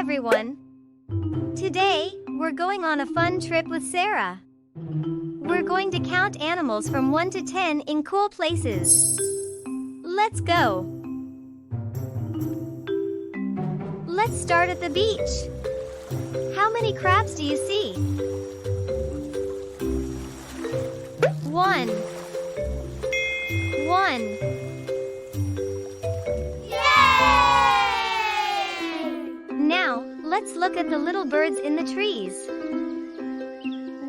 everyone! Today, we're going on a fun trip with Sarah. We're going to count animals from 1 to 10 in cool places. Let's go! Let's start at the beach. How many crabs do you see? 1. 1. Now, let's look at the little birds in the trees.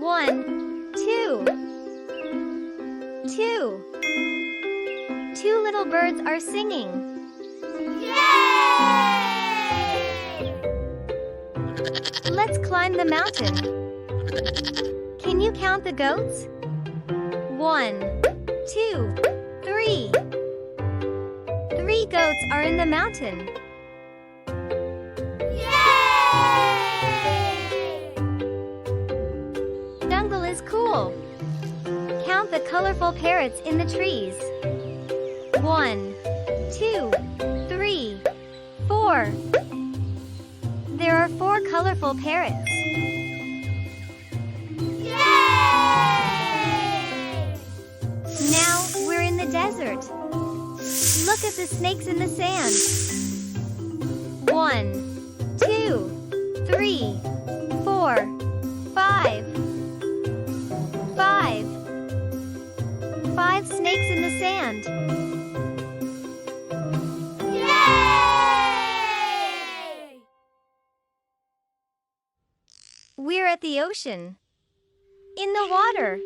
1, 2. 2. 2 little birds are singing. Yay! Let's climb the mountain. Can you count the goats? 1, 2, 3. 3 goats are in the mountain. Jungle is cool. Count the colorful parrots in the trees. 1, 2, 3, 4. There are 4 colorful parrots. Yay! Now we're in the desert. Look at the snakes in the sand. 1, 2, 3, 4, 5. 5 snakes in the sand. Yay! We're at the ocean. In the water.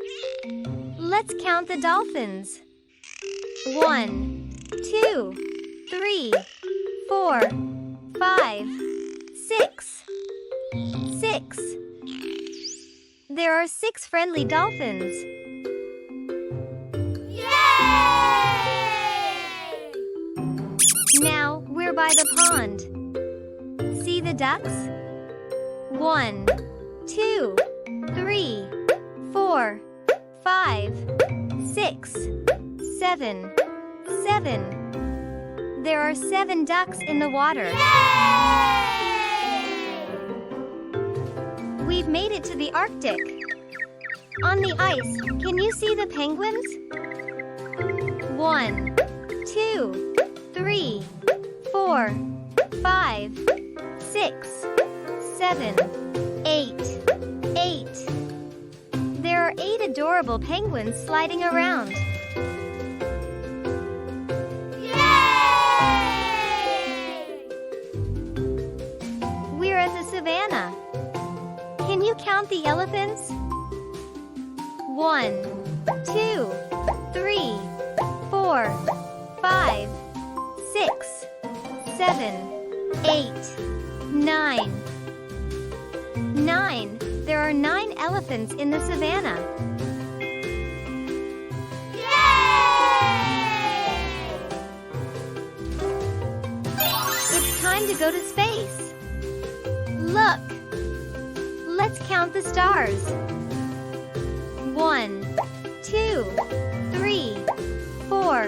Let's count the dolphins. 1, 2, 3, 4, 5, 6. 6. There are 6 friendly dolphins. Now we're by the pond. See the ducks? 1, 2, 3, 4, 5, 6, 7. 7. There are 7 ducks in the water. We've made it to the Arctic. On the ice, can you see the penguins? 1, 2, 3, 4, 5, 6, 7, 8. 8. There are 8 adorable penguins sliding around. Yay! We're at the savannah. Can you count the elephants? 1, 2, 3, 4, 5, 6, 7, 8, 9. 9. There are 9 elephants in the savannah. Yay! It's time to go to space. Look! Let's count the stars. 1, 2, 3, 4,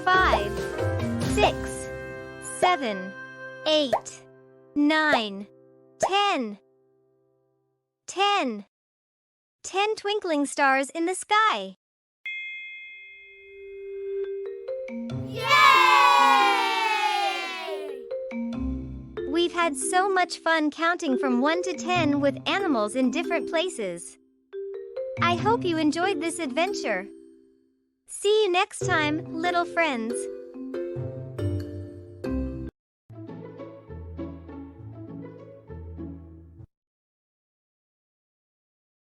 5, 6, 7, 8, 9, 10. 10. 10 twinkling stars in the sky. Yay! We've had so much fun counting from 1 to 10 with animals in different places. I hope you enjoyed this adventure. See you next time, little friends.